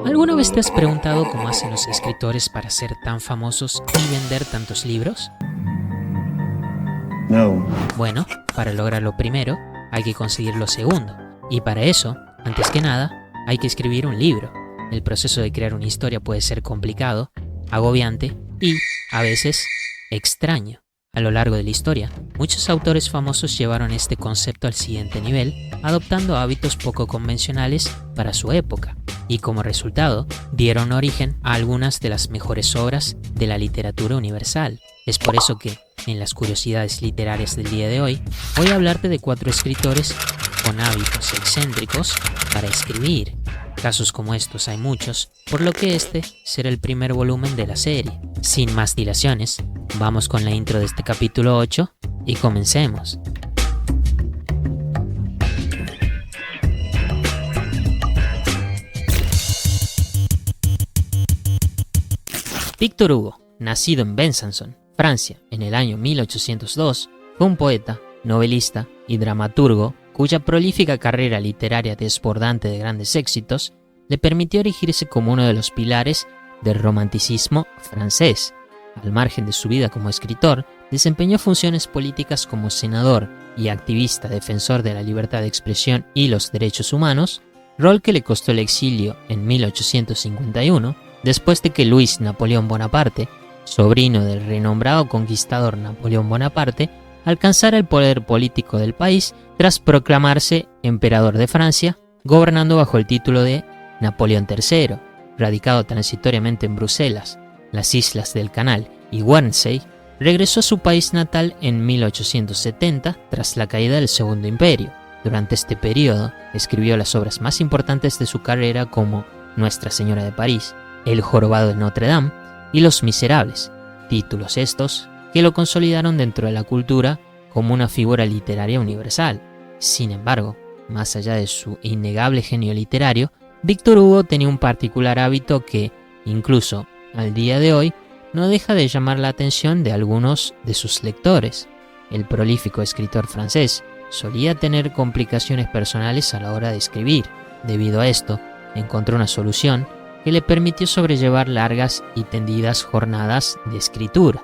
¿Alguna vez te has preguntado cómo hacen los escritores para ser tan famosos y vender tantos libros? No. Bueno, para lograr lo primero, hay que conseguir lo segundo. Y para eso, antes que nada, hay que escribir un libro. El proceso de crear una historia puede ser complicado, agobiante y, a veces, extraño. A lo largo de la historia, muchos autores famosos llevaron este concepto al siguiente nivel, adoptando hábitos poco convencionales para su época, y como resultado, dieron origen a algunas de las mejores obras de la literatura universal. Es por eso que, en las curiosidades literarias del día de hoy, voy a hablarte de 4 escritores con hábitos excéntricos para escribir. Casos como estos hay muchos, por lo que este será el primer volumen de la serie. Sin más dilaciones, vamos con la intro de este capítulo 8 y comencemos. Víctor Hugo, nacido en Besançon, Francia, en el año 1802, fue un poeta, novelista y dramaturgo cuya prolífica carrera literaria desbordante de grandes éxitos le permitió erigirse como uno de los pilares del romanticismo francés. Al margen de su vida como escritor, desempeñó funciones políticas como senador y activista defensor de la libertad de expresión y los derechos humanos, rol que le costó el exilio en 1851, después de que Luis Napoleón Bonaparte, sobrino del renombrado conquistador Napoleón Bonaparte, alcanzara el poder político del país tras proclamarse emperador de Francia, gobernando bajo el título de Napoleón III. Radicado transitoriamente en Bruselas, las Islas del Canal y Guernsey, regresó a su país natal en 1870 tras la caída del Segundo Imperio. Durante este periodo, escribió las obras más importantes de su carrera como Nuestra Señora de París, El Jorobado de Notre Dame y Los Miserables, títulos estos que lo consolidaron dentro de la cultura como una figura literaria universal. Sin embargo, más allá de su innegable genio literario, Víctor Hugo tenía un particular hábito que, incluso al día de hoy, no deja de llamar la atención de algunos de sus lectores. El prolífico escritor francés solía tener complicaciones personales a la hora de escribir. Debido a esto, encontró una solución que le permitió sobrellevar largas y tendidas jornadas de escritura.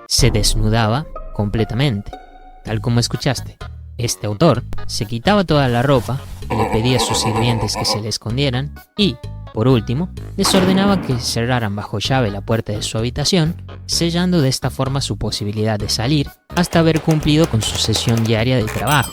Se desnudaba completamente. Tal como escuchaste, este autor se quitaba toda la ropa, le pedía a sus sirvientes que se le escondieran y, por último, les ordenaba que cerraran bajo llave la puerta de su habitación, sellando de esta forma su posibilidad de salir hasta haber cumplido con su sesión diaria de trabajo.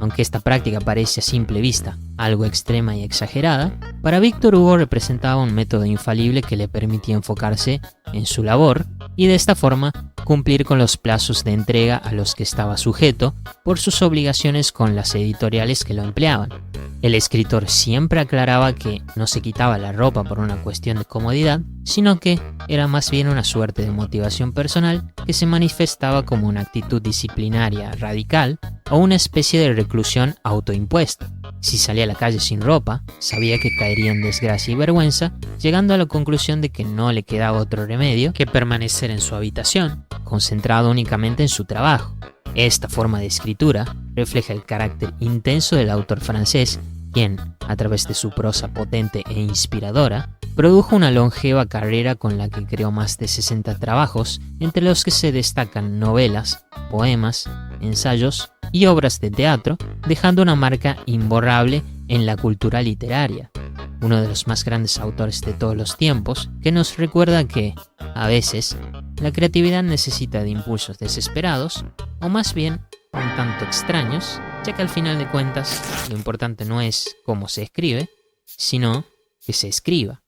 Aunque esta práctica parece a simple vista algo extrema y exagerada, para Víctor Hugo representaba un método infalible que le permitía enfocarse en su labor y de esta forma cumplir con los plazos de entrega a los que estaba sujeto por sus obligaciones con las editoriales que lo empleaban. El escritor siempre aclaraba que no se quitaba la ropa por una cuestión de comodidad, sino que era más bien una suerte de motivación personal que se manifestaba como una actitud disciplinaria radical o una especie de reclusión autoimpuesta. Si salía a la calle sin ropa, sabía que caería en desgracia y vergüenza, llegando a la conclusión de que no le quedaba otro remedio que permanecer en su habitación, concentrado únicamente en su trabajo. Esta forma de escritura refleja el carácter intenso del autor francés, quien, a través de su prosa potente e inspiradora, produjo una longeva carrera con la que creó más de 60 trabajos, entre los que se destacan novelas, poemas, ensayos y obras de teatro, dejando una marca imborrable en la cultura literaria. Uno de los más grandes autores de todos los tiempos, que nos recuerda que, a veces, la creatividad necesita de impulsos desesperados, o más bien, un tanto extraños, ya que al final de cuentas, lo importante no es cómo se escribe, sino que se escriba.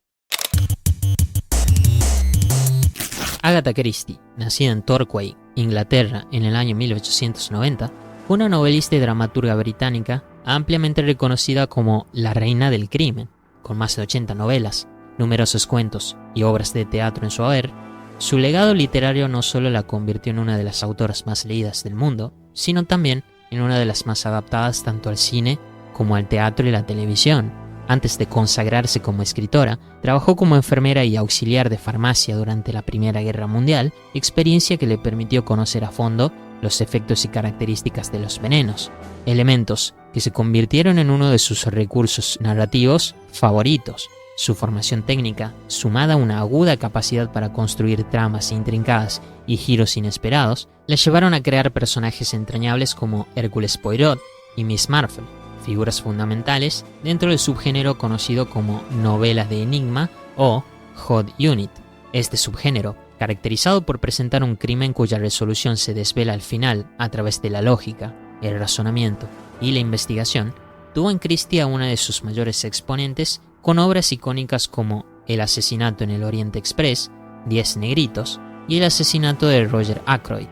Agatha Christie, nacida en Torquay, Inglaterra, en el año 1890, fue una novelista y dramaturga británica ampliamente reconocida como la reina del crimen. Con más de 80 novelas, numerosos cuentos y obras de teatro en su haber, su legado literario no solo la convirtió en una de las autoras más leídas del mundo, sino también en una de las más adaptadas tanto al cine como al teatro y la televisión. Antes de consagrarse como escritora, trabajó como enfermera y auxiliar de farmacia durante la Primera Guerra Mundial, experiencia que le permitió conocer a fondo los efectos y características de los venenos, elementos que se convirtieron en uno de sus recursos narrativos favoritos. Su formación técnica, sumada a una aguda capacidad para construir tramas intrincadas y giros inesperados, le llevaron a crear personajes entrañables como Hércules Poirot y Miss Marple, figuras fundamentales dentro del subgénero conocido como novelas de enigma o Whodunit Unit. Este subgénero, caracterizado por presentar un crimen cuya resolución se desvela al final a través de la lógica, el razonamiento y la investigación, tuvo en Christie a una de sus mayores exponentes con obras icónicas como El asesinato en el Oriente Express, 10 negritos y El asesinato de Roger Ackroyd.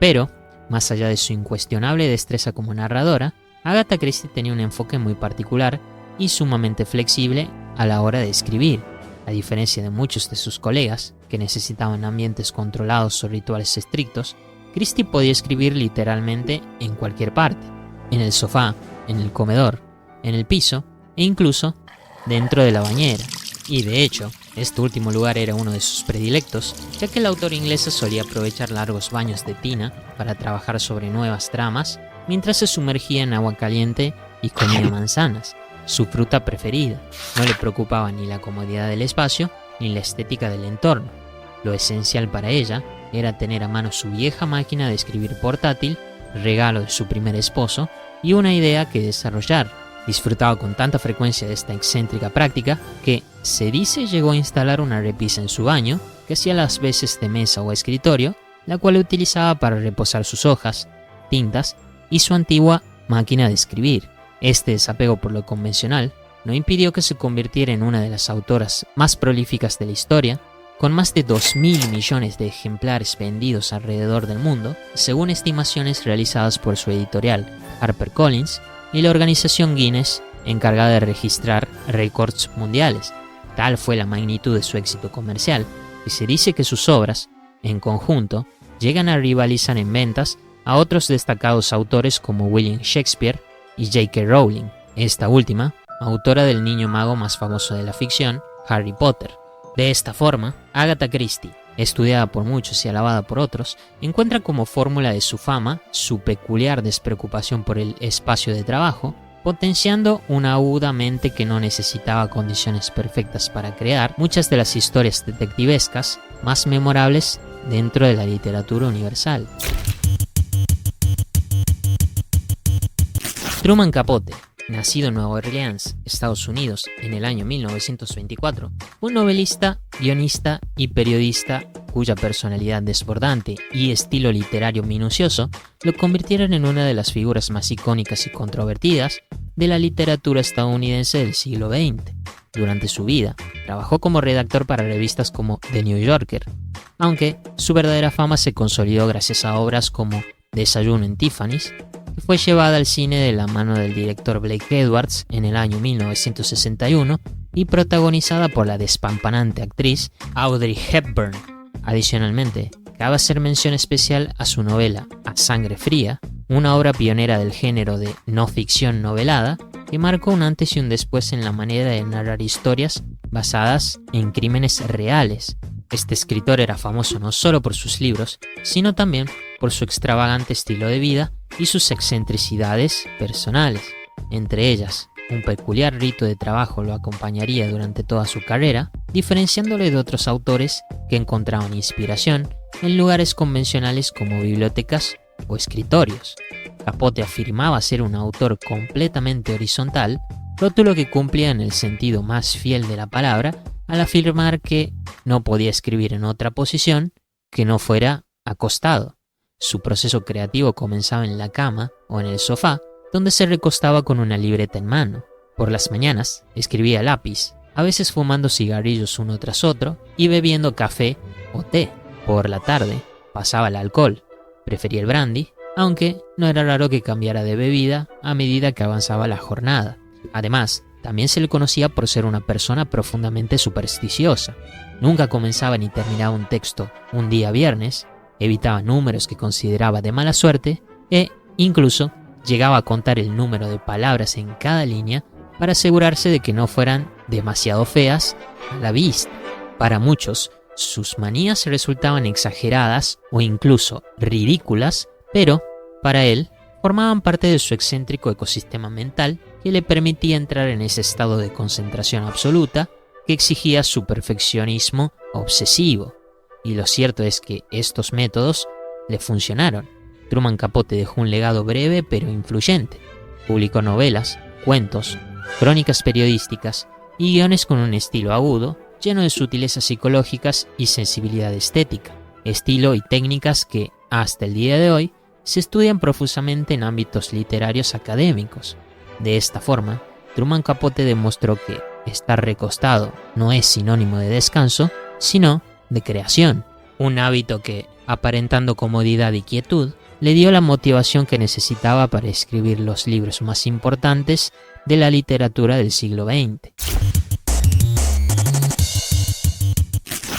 Pero, más allá de su incuestionable destreza como narradora, Agatha Christie tenía un enfoque muy particular y sumamente flexible a la hora de escribir. A diferencia de muchos de sus colegas, que necesitaban ambientes controlados o rituales estrictos, Christie podía escribir literalmente en cualquier parte, en el sofá, en el comedor, en el piso e incluso dentro de la bañera. Y de hecho, este último lugar era uno de sus predilectos, ya que la autora inglesa solía aprovechar largos baños de tina para trabajar sobre nuevas tramas mientras se sumergía en agua caliente y comía manzanas, su fruta preferida. No le preocupaba ni la comodidad del espacio ni la estética del entorno. Lo esencial para ella era tener a mano su vieja máquina de escribir portátil, regalo de su primer esposo, y una idea que desarrollar. Disfrutaba con tanta frecuencia de esta excéntrica práctica que se dice llegó a instalar una repisa en su baño que hacía las veces de mesa o escritorio, la cual utilizaba para reposar sus hojas, tintas y su antigua máquina de escribir. Este desapego por lo convencional no impidió que se convirtiera en una de las autoras más prolíficas de la historia, con más de 2.000 millones de ejemplares vendidos alrededor del mundo, según estimaciones realizadas por su editorial HarperCollins y la organización Guinness, encargada de registrar récords mundiales. Tal fue la magnitud de su éxito comercial, que se dice que sus obras, en conjunto, llegan a rivalizar en ventas a otros destacados autores como William Shakespeare y J.K. Rowling, esta última, autora del niño mago más famoso de la ficción, Harry Potter. De esta forma, Agatha Christie, estudiada por muchos y alabada por otros, encuentra como fórmula de su fama su peculiar despreocupación por el espacio de trabajo, potenciando una aguda mente que no necesitaba condiciones perfectas para crear muchas de las historias detectivescas más memorables dentro de la literatura universal. Truman Capote, nacido en Nueva Orleans, Estados Unidos, en el año 1924, un novelista, guionista y periodista cuya personalidad desbordante y estilo literario minucioso lo convirtieron en una de las figuras más icónicas y controvertidas de la literatura estadounidense del siglo XX. Durante su vida, trabajó como redactor para revistas como The New Yorker, aunque su verdadera fama se consolidó gracias a obras como Desayuno en Tiffany's, que fue llevada al cine de la mano del director Blake Edwards en el año 1961 y protagonizada por la despampanante actriz Audrey Hepburn. Adicionalmente, cabe hacer mención especial a su novela A Sangre Fría, una obra pionera del género de no ficción novelada que marcó un antes y un después en la manera de narrar historias basadas en crímenes reales. Este escritor era famoso no solo por sus libros, sino también por su extravagante estilo de vida y sus excentricidades personales. Entre ellas, un peculiar rito de trabajo lo acompañaría durante toda su carrera, diferenciándole de otros autores que encontraban inspiración en lugares convencionales como bibliotecas o escritorios. Capote afirmaba ser un autor completamente horizontal, rótulo que cumplía en el sentido más fiel de la palabra al afirmar que no podía escribir en otra posición que no fuera acostado. Su proceso creativo comenzaba en la cama o en el sofá, donde se recostaba con una libreta en mano. Por las mañanas escribía a lápiz, a veces fumando cigarrillos uno tras otro y bebiendo café o té. Por la tarde pasaba al alcohol, prefería el brandy, aunque no era raro que cambiara de bebida a medida que avanzaba la jornada. Además, también se le conocía por ser una persona profundamente supersticiosa. Nunca comenzaba ni terminaba un texto un día viernes, evitaba números que consideraba de mala suerte e incluso llegaba a contar el número de palabras en cada línea para asegurarse de que no fueran demasiado feas a la vista. Para muchos, sus manías resultaban exageradas o incluso ridículas, pero para él formaban parte de su excéntrico ecosistema mental que le permitía entrar en ese estado de concentración absoluta que exigía su perfeccionismo obsesivo. Y lo cierto es que estos métodos le funcionaron. Truman Capote dejó un legado breve pero influyente. Publicó novelas, cuentos, crónicas periodísticas y guiones con un estilo agudo, lleno de sutilezas psicológicas y sensibilidad estética, estilo y técnicas que, hasta el día de hoy, se estudian profusamente en ámbitos literarios académicos. De esta forma, Truman Capote demostró que estar recostado no es sinónimo de descanso, sino de creación, un hábito que, aparentando comodidad y quietud, le dio la motivación que necesitaba para escribir los libros más importantes de la literatura del siglo XX.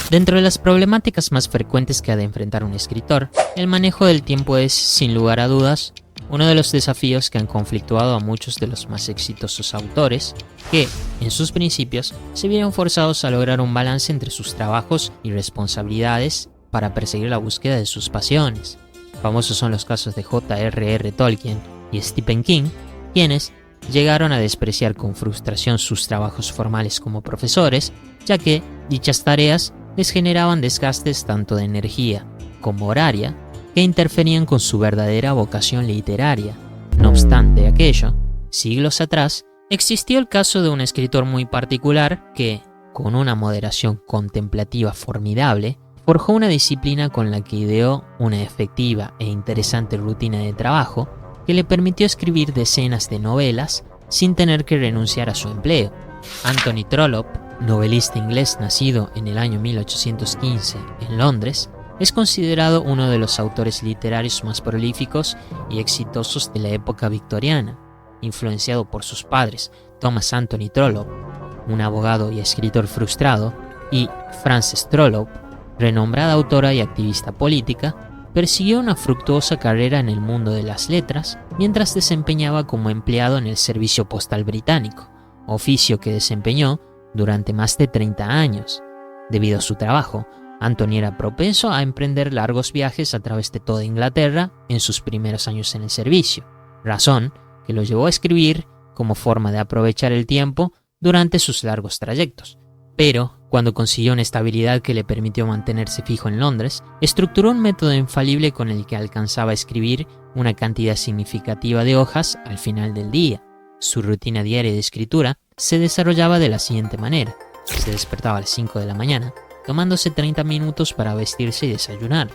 Dentro de las problemáticas más frecuentes que ha de enfrentar un escritor, el manejo del tiempo es, sin lugar a dudas, uno de los desafíos que han conflictuado a muchos de los más exitosos autores, que, en sus principios, se vieron forzados a lograr un balance entre sus trabajos y responsabilidades para perseguir la búsqueda de sus pasiones. Famosos son los casos de J.R.R. Tolkien y Stephen King, quienes llegaron a despreciar con frustración sus trabajos formales como profesores, ya que dichas tareas les generaban desgastes tanto de energía como horaria que interferían con su verdadera vocación literaria. No obstante aquello, siglos atrás, existió el caso de un escritor muy particular que, con una moderación contemplativa formidable, forjó una disciplina con la que ideó una efectiva e interesante rutina de trabajo que le permitió escribir decenas de novelas sin tener que renunciar a su empleo. Anthony Trollope, novelista inglés nacido en el año 1815 en Londres, es considerado uno de los autores literarios más prolíficos y exitosos de la época victoriana, influenciado por sus padres, Thomas Anthony Trollope, un abogado y escritor frustrado, y Frances Trollope, renombrada autora y activista política. Persiguió una fructuosa carrera en el mundo de las letras mientras desempeñaba como empleado en el Servicio Postal Británico, oficio que desempeñó durante más de 30 años. Debido a su trabajo, Anthony era propenso a emprender largos viajes a través de toda Inglaterra en sus primeros años en el servicio, razón que lo llevó a escribir como forma de aprovechar el tiempo durante sus largos trayectos. Pero, cuando consiguió una estabilidad que le permitió mantenerse fijo en Londres, estructuró un método infalible con el que alcanzaba a escribir una cantidad significativa de hojas al final del día. Su rutina diaria de escritura se desarrollaba de la siguiente manera. Se despertaba a las 5 de la mañana, tomándose 30 minutos para vestirse y desayunar.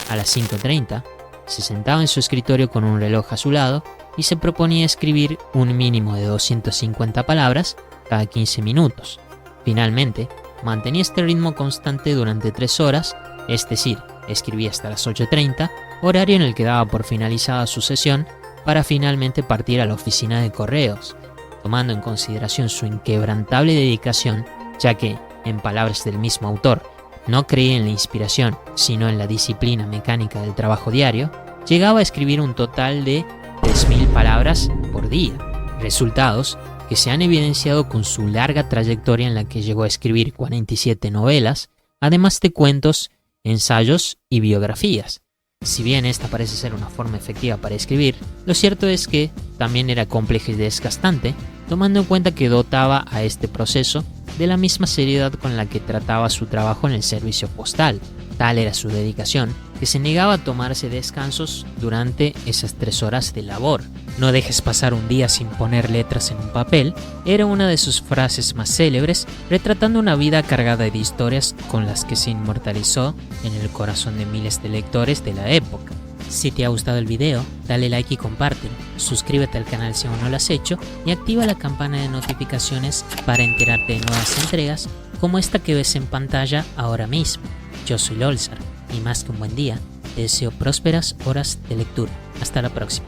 A las 5:30, se sentaba en su escritorio con un reloj a su lado y se proponía escribir un mínimo de 250 palabras cada 15 minutos. Finalmente, mantenía este ritmo constante durante 3 horas, es decir, escribía hasta las 8:30, horario en el que daba por finalizada su sesión para finalmente partir a la oficina de correos, tomando en consideración su inquebrantable dedicación, ya que, en palabras del mismo autor, no creía en la inspiración, sino en la disciplina mecánica del trabajo diario, llegaba a escribir un total de 3.000 palabras por día, resultados que se han evidenciado con su larga trayectoria en la que llegó a escribir 47 novelas, además de cuentos, ensayos y biografías. Si bien esta parece ser una forma efectiva para escribir, lo cierto es que también era compleja y desgastante, tomando en cuenta que dotaba a este proceso de la misma seriedad con la que trataba su trabajo en el servicio postal. Tal era su dedicación, que se negaba a tomarse descansos durante esas 3 horas de labor. No dejes pasar un día sin poner letras en un papel, era una de sus frases más célebres, retratando una vida cargada de historias con las que se inmortalizó en el corazón de miles de lectores de la época. Si te ha gustado el video, dale like y compártelo, suscríbete al canal si aún no lo has hecho y activa la campana de notificaciones para enterarte de nuevas entregas como esta que ves en pantalla ahora mismo. Yo soy Lolzar y más que un buen día, te deseo prósperas horas de lectura. Hasta la próxima.